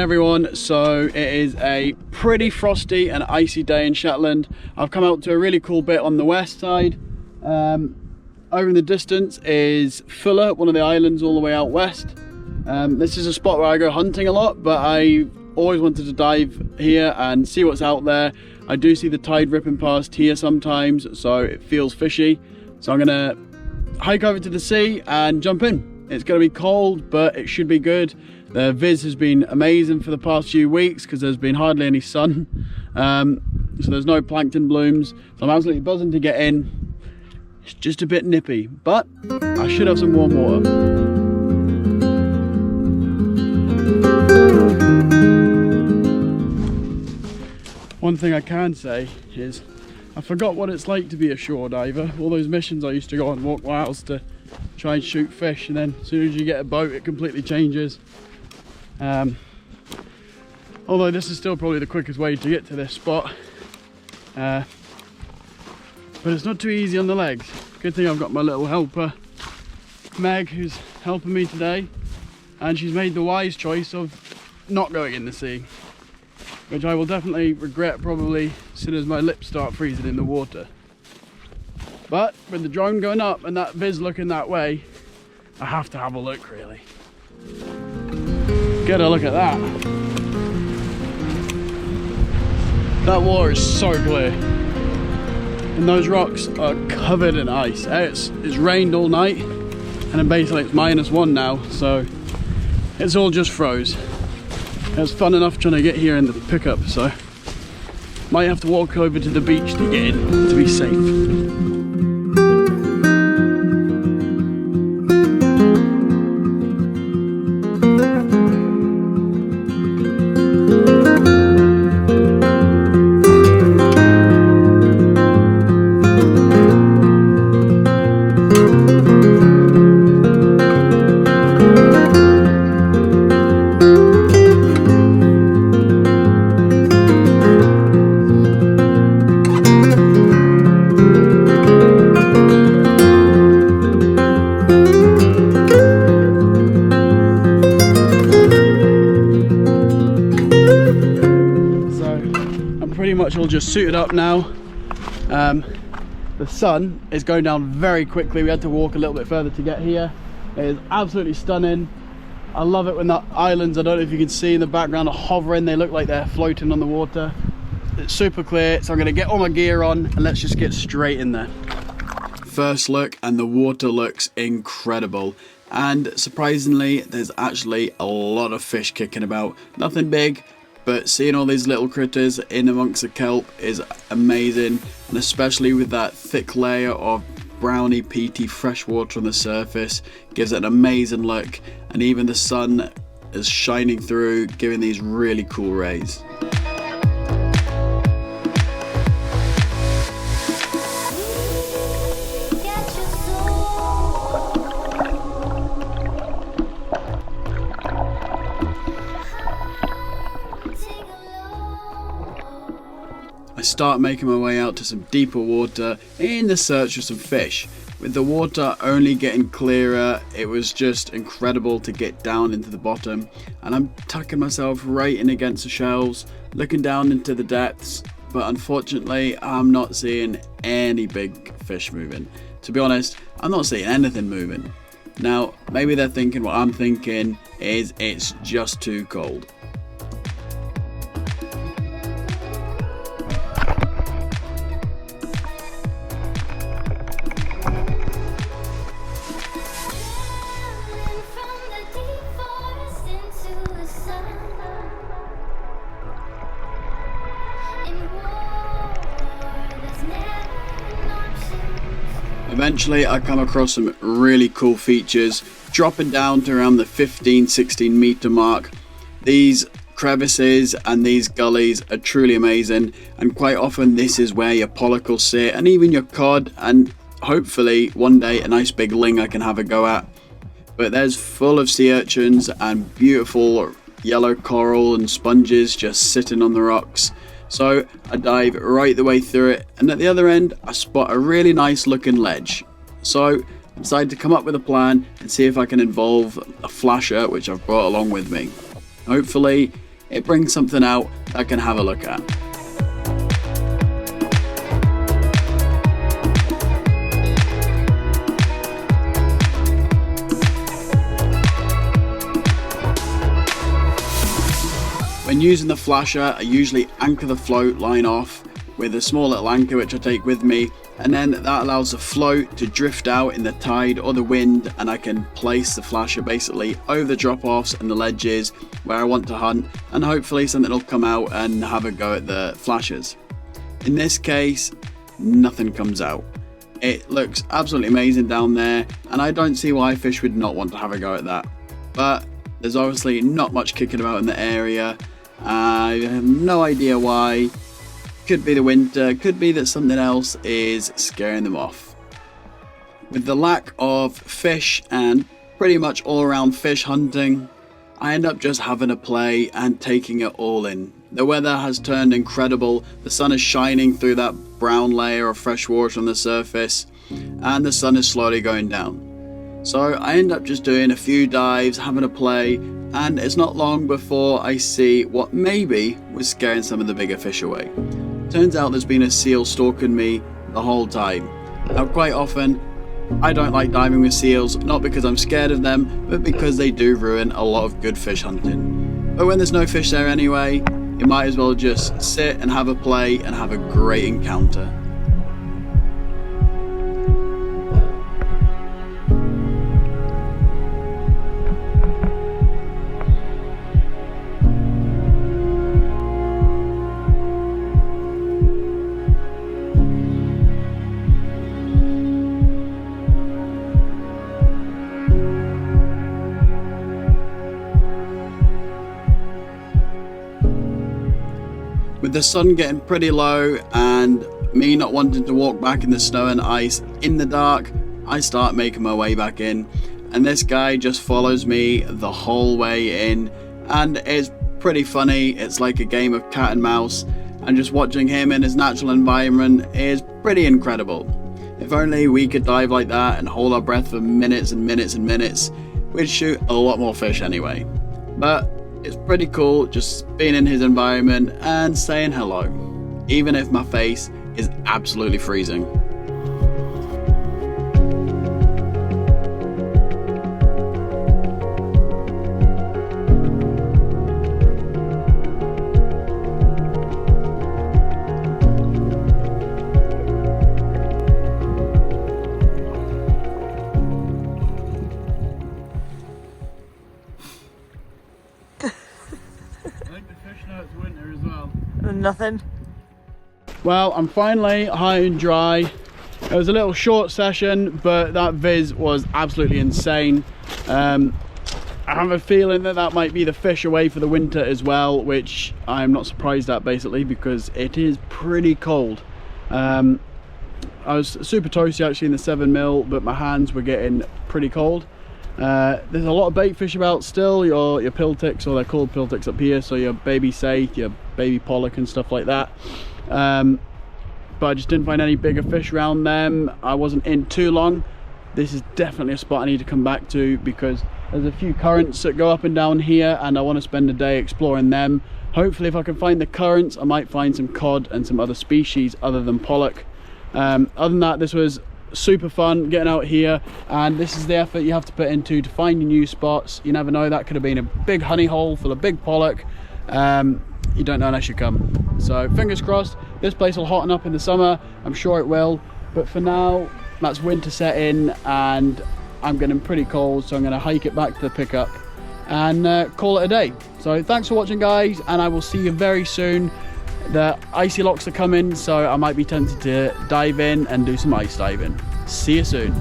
everyone. So it is a pretty frosty and icy day in Shetland. I've come out to a really cool bit on the west side. Over in the distance is Fuller, one of the islands all the way out west. This is a spot where I go hunting a lot, but I always wanted to dive here and see what's out there. I do see the tide ripping past here sometimes, so it feels fishy. So I'm gonna hike over to the sea and jump in. It's gonna be cold, but it should be good. The viz has been amazing for the past few weeks because there's been hardly any sun. So there's no plankton blooms. So I'm absolutely buzzing to get in. It's just a bit nippy, but I should have some warm water. One thing I can say is I forgot what it's like to be a shore diver. All those missions I used to go on, walk miles to try and shoot fish, and then as soon as you get a boat it completely changes. Although this is still probably the quickest way to get to this spot, but it's not too easy on the legs. Good thing I've got my little helper Meg, who's helping me today, and she's made the wise choice of not going in the sea, which I will definitely regret probably as soon as my lips start freezing in the water. But with the drone going up and that viz looking that way, I have to have a look really. Get a look at that. That water is so clear. And those rocks are covered in ice. It's rained all night, and then basically it's -1 now, so it's all just froze. It was fun enough trying to get here in the pickup, so might have to walk over to the beach to get in to be safe. Pretty much all just suited up now. The sun is going down very quickly. We had to walk a little bit further to get here. It is absolutely stunning. I love it when the islands, I don't know if you can see in the background, are hovering. They look like they're floating on the water. It's super clear, so I'm gonna get all my gear on and let's just get straight in there. First look, and the water looks incredible. And surprisingly, there's actually a lot of fish kicking about. Nothing big, but seeing all these little critters in amongst the kelp is amazing, and especially with that thick layer of browny peaty fresh water on the surface, gives it an amazing look, and even the sun is shining through, giving these really cool rays. I start making my way out to some deeper water in the search for some fish. With the water only getting clearer, it was just incredible to get down into the bottom, and I'm tucking myself right in against the shelves, looking down into the depths, but unfortunately I'm not seeing any big fish moving. To be honest, I'm not seeing anything moving. Now, maybe they're thinking what I'm thinking is it's just too cold. Eventually I come across some really cool features, dropping down to around the 15-16 meter mark. These crevices and these gullies are truly amazing, and quite often this is where your pollock will sit, and even your cod, and hopefully one day a nice big ling I can have a go at. But there's full of sea urchins and beautiful yellow coral and sponges just sitting on the rocks. So I dive right the way through it, and at the other end I spot a really nice looking ledge. So I decided to come up with a plan and see if I can involve a flasher, which I've brought along with me. Hopefully it brings something out that I can have a look at. When using the flasher, I usually anchor the float line off with a small little anchor which I take with me, and then that allows the float to drift out in the tide or the wind, and I can place the flasher basically over the drop-offs and the ledges where I want to hunt, and hopefully something will come out and have a go at the flashers. In this case, nothing comes out. It looks absolutely amazing down there, and I don't see why fish would not want to have a go at that. But there's obviously not much kicking about in the area. I have no idea why. Could be the winter, could be that something else is scaring them off. With the lack of fish and pretty much all around fish hunting, I end up just having a play and taking it all in. The weather has turned incredible, the sun is shining through that brown layer of fresh water on the surface, and the sun is slowly going down. So I end up just doing a few dives, having a play, and it's not long before I see what maybe was scaring some of the bigger fish away. Turns out there's been a seal stalking me the whole time. Now quite often, I don't like diving with seals, not because I'm scared of them, but because they do ruin a lot of good fish hunting. But when there's no fish there anyway, you might as well just sit and have a play and have a great encounter. With the sun getting pretty low and me not wanting to walk back in the snow and ice in the dark, I start making my way back in, and this guy just follows me the whole way in, and it's pretty funny. It's like a game of cat and mouse, and just watching him in his natural environment is pretty incredible. If only we could dive like that and hold our breath for minutes and minutes and minutes, we'd shoot a lot more fish anyway. But it's pretty cool just being in his environment and saying hello, even if my face is absolutely freezing. Winter as well. Nothing. Well, I'm finally high and dry. It was a little short session, but that viz was absolutely insane. I have a feeling that that might be the fish away for the winter as well, which I'm not surprised at basically because it is pretty cold. I was super toasty actually in the 7mm, but my hands were getting pretty cold. There's a lot of bait fish about still, your pilticks, or they're called pilticks up here, so your baby saithe, your baby pollock and stuff like that. But I just didn't find any bigger fish around them. I wasn't in too long. This is definitely a spot I need to come back to because there's a few currents that go up and down here and I want to spend a day exploring them. Hopefully if I can find the currents, I might find some cod and some other species other than pollock. Other than that, this was super fun getting out here, and this is the effort you have to put into to finding new spots. You never know, that could have been a big honey hole full of big pollock. You don't know unless you come. So fingers crossed this place will hotten up in the summer. I'm sure it will, but for now that's winter set in and I'm getting pretty cold, so I'm going to hike it back to the pickup and call it a day. So thanks for watching guys, and I will see you very soon. The icy locks are coming, so I might be tempted to dive in and do some ice diving. See you soon.